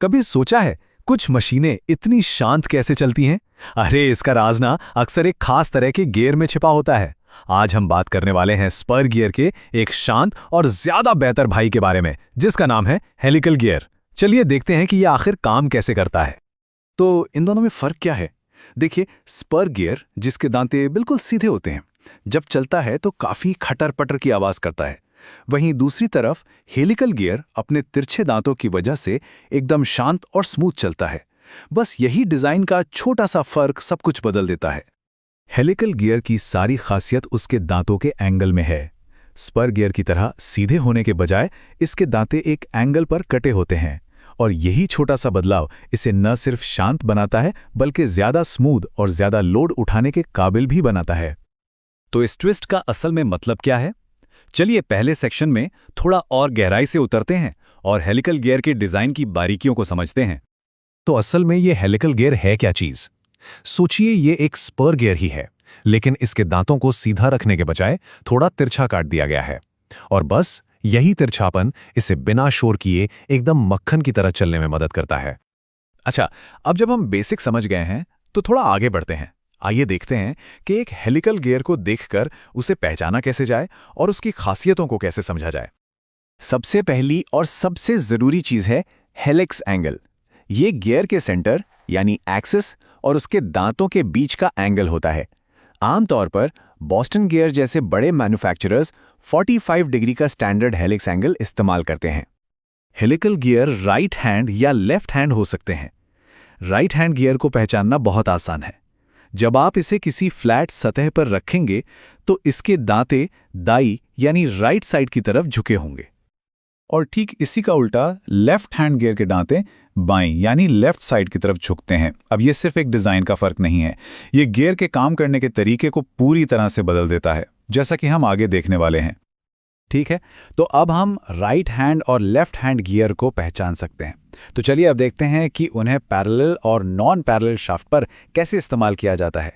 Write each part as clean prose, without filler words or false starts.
कभी सोचा है कुछ मशीनें इतनी शांत कैसे चलती हैं? अरे इसका राज ना अक्सर एक खास तरह के गियर में छिपा होता है। आज हम बात करने वाले हैं स्पर गियर के एक शांत और ज्यादा बेहतर भाई के बारे में, जिसका नाम है हेलिकल गियर। चलिए देखते हैं कि यह आखिर काम कैसे करता है। तो इन दोनों में फ़र्क क्या है? देखिए, स्पर गियर जिसके दांते बिल्कुल सीधे होते हैं, जब चलता है तो काफ़ी खटर-पटर की आवाज़ करता है। वहीं दूसरी तरफ हेलिकल गियर अपने तिरछे दांतों की वजह से एकदम शांत और स्मूथ चलता है। बस यही डिज़ाइन का छोटा सा फ़र्क सब कुछ बदल देता है। हेलिकल गियर की सारी खासियत उसके दांतों के एंगल में है। स्पर गियर की तरह सीधे होने के बजाय इसके दांते एक एंगल पर कटे होते हैं, और यही छोटा सा बदलाव इसे न सिर्फ शांत बनाता है बल्कि ज्यादा स्मूथ और ज्यादा लोड उठाने के काबिल भी बनाता है। तो इस ट्विस्ट का असल में मतलब क्या है? चलिए पहले सेक्शन में थोड़ा और गहराई से उतरते हैं और हेलिकल गियर के डिजाइन की बारीकियों को समझते हैं। तो असल में ये हेलिकल गियर है क्या चीज़? सोचिए, ये एक स्पर गियर ही है, लेकिन इसके दांतों को सीधा रखने के बजाय थोड़ा तिरछा काट दिया गया है। और बस यही तिरछापन इसे बिना शोर किए एकदम मक्खन की तरह चलने में मदद करता है। अच्छा, अब जब हम बेसिक समझ गए हैं तो थोड़ा आगे बढ़ते हैं। आइए देखते हैं कि एक हेलिकल गियर को देखकर उसे पहचाना कैसे जाए और उसकी खासियतों को कैसे समझा जाए। सबसे पहली और सबसे जरूरी चीज है हेलिक्स एंगल। ये गियर के सेंटर यानी एक्सिस और उसके दांतों के बीच का एंगल होता है। आमतौर पर बॉस्टन गियर जैसे बड़े मैन्युफैक्चरर्स 45 डिग्री का स्टैंडर्ड हेलिक्स एंगल इस्तेमाल करते हैं। हेलिकल गियर राइट हैंड या लेफ्ट हैंड हो सकते हैं। राइट हैंड गियर को पहचानना बहुत आसान है। जब आप इसे किसी फ्लैट सतह पर रखेंगे तो इसके दांते दाई यानी राइट साइड की तरफ झुके होंगे, और ठीक इसी का उल्टा लेफ्ट हैंड गियर के दांते बाईं यानी लेफ्ट साइड की तरफ झुकते हैं। अब ये सिर्फ एक डिज़ाइन का फ़र्क नहीं है, ये गियर के काम करने के तरीके को पूरी तरह से बदल देता है, जैसा कि हम आगे देखने वाले हैं। ठीक है, तो अब हम राइट हैंड और लेफ्ट हैंड गियर को पहचान सकते हैं। तो चलिए अब देखते हैं कि उन्हें पैरेलल और नॉन पैरेलल शाफ्ट पर कैसे इस्तेमाल किया जाता है।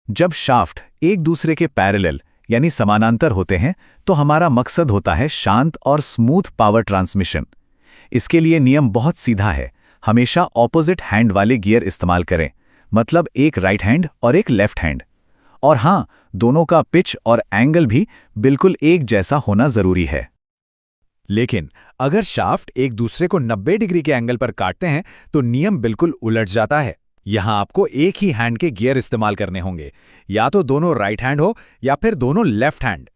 जब शाफ्ट एक दूसरे के पैरेलल यानी समानांतर होते हैं तो हमारा मकसद होता है शांत और स्मूथ पावर ट्रांसमिशन। इसके लिए नियम बहुत सीधा है, हमेशा ऑपोजिट हैंड वाले गियर इस्तेमाल करें, मतलब एक राइट हैंड और एक लेफ्ट हैंड। और हाँ, दोनों का पिच और एंगल भी बिल्कुल एक जैसा होना जरूरी है। लेकिन अगर शाफ्ट एक दूसरे को 90 डिग्री के एंगल पर काटते हैं तो नियम बिल्कुल उलट जाता है। यहां आपको एक ही हैंड के गियर इस्तेमाल करने होंगे, या तो दोनों राइट हैंड हो या फिर दोनों लेफ्ट हैंड।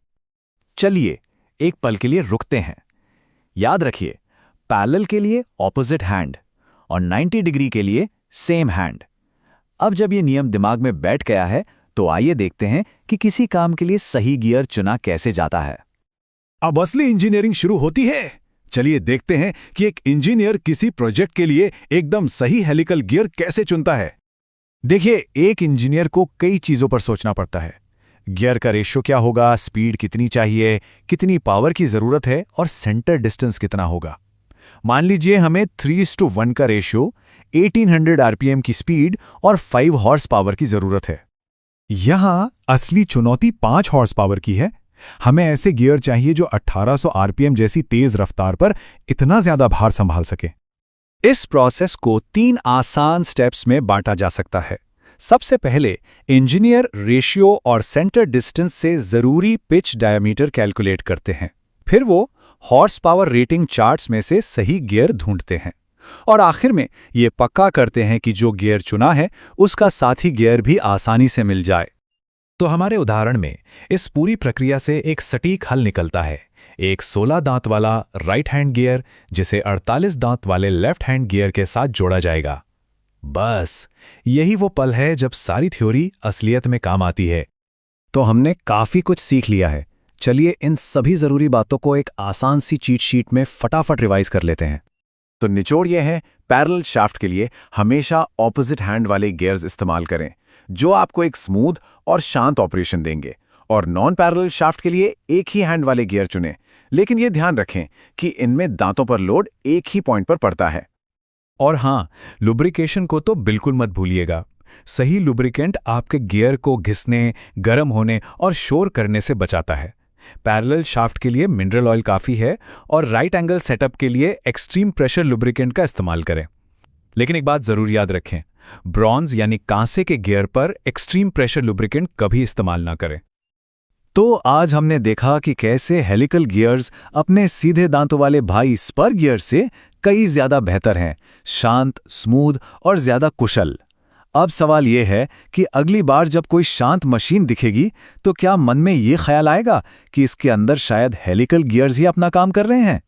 चलिए एक पल के लिए रुकते हैं। याद रखिए, पैरेलल के लिए ऑपोजिट हैंड और 90 डिग्री के लिए सेम हैंड। अब जब ये नियम दिमाग में बैठ गया है तो आइए देखते हैं कि किसी काम के लिए सही गियर चुना कैसे जाता है। अब असली इंजीनियरिंग शुरू होती है। चलिए देखते हैं कि एक इंजीनियर किसी प्रोजेक्ट के लिए एकदम सही हेलिकल गियर कैसे चुनता है। देखिए, एक इंजीनियर को कई चीजों पर सोचना पड़ता है। गियर का रेशियो क्या होगा, स्पीड कितनी चाहिए, कितनी पावर की जरूरत है और सेंटर डिस्टेंस कितना होगा। मान लीजिए हमें 3:1 का रेशियो, 1800 आरपीएम की स्पीड और 5 हॉर्स पावर की जरूरत है। यहां असली चुनौती 5 हॉर्स पावर की है। हमें ऐसे गियर चाहिए जो 1800 आरपीएम जैसी तेज रफ्तार पर इतना ज्यादा भार संभाल सके। इस प्रोसेस को 3 आसान स्टेप्स में बांटा जा सकता है। सबसे पहले इंजीनियर रेशियो और सेंटर डिस्टेंस से जरूरी पिच डायमीटर कैलकुलेट करते हैं। फिर वो हॉर्स पावर रेटिंग चार्ट्स में से सही गियर ढूंढते हैं, और आखिर में ये पक्का करते हैं कि जो गियर चुना है उसका साथी गियर भी आसानी से मिल जाए। तो हमारे उदाहरण में इस पूरी प्रक्रिया से एक सटीक हल निकलता है। एक 16 दांत वाला राइट हैंड गियर जिसे 48 दांत वाले लेफ्ट हैंड गियर के साथ जोड़ा जाएगा। बस यही वो पल है जब सारी थ्योरी असलियत में काम आती है। तो हमने काफी कुछ सीख लिया है। चलिए इन सभी जरूरी बातों को एक आसान सी चीट शीट में फटाफट रिवाइज कर लेते हैं। तो निचोड़ यह है, पैरेलल शाफ्ट के लिए हमेशा ऑपोजिट हैंड वाले गियर्स इस्तेमाल करें, जो आपको एक स्मूथ और शांत ऑपरेशन देंगे। और नॉन पैरेलल शाफ्ट के लिए एक ही हैंड वाले गियर चुनें, लेकिन यह ध्यान रखें कि इनमें दांतों पर लोड एक ही पॉइंट पर पड़ता है। और हाँ, लुब्रिकेशन को तो बिल्कुल मत भूलिएगा। सही लुब्रिकेंट आपके गियर को घिसने, गर्म होने और शोर करने से बचाता है। पैरेलल शाफ्ट के लिए मिनरल ऑयल काफ़ी है, और राइट एंगल सेटअप के लिए एक्सट्रीम प्रेशर लुब्रिकेंट का इस्तेमाल करें। लेकिन एक बात जरूर याद रखें, ब्रॉन्ज यानी कांसे के गियर पर एक्सट्रीम प्रेशर लुब्रिकेंट कभी इस्तेमाल ना करें। तो आज हमने देखा कि कैसे हेलिकल गियर्स अपने सीधे दांतों वाले भाई स्पर गियर से कई ज्यादा बेहतर हैं, शांत, स्मूथ और ज्यादा कुशल। अब सवाल यह है कि अगली बार जब कोई शांत मशीन दिखेगी तो क्या मन में ये ख्याल आएगा कि इसके अंदर शायद हेलिकल गियर्स ही अपना काम कर रहे हैं?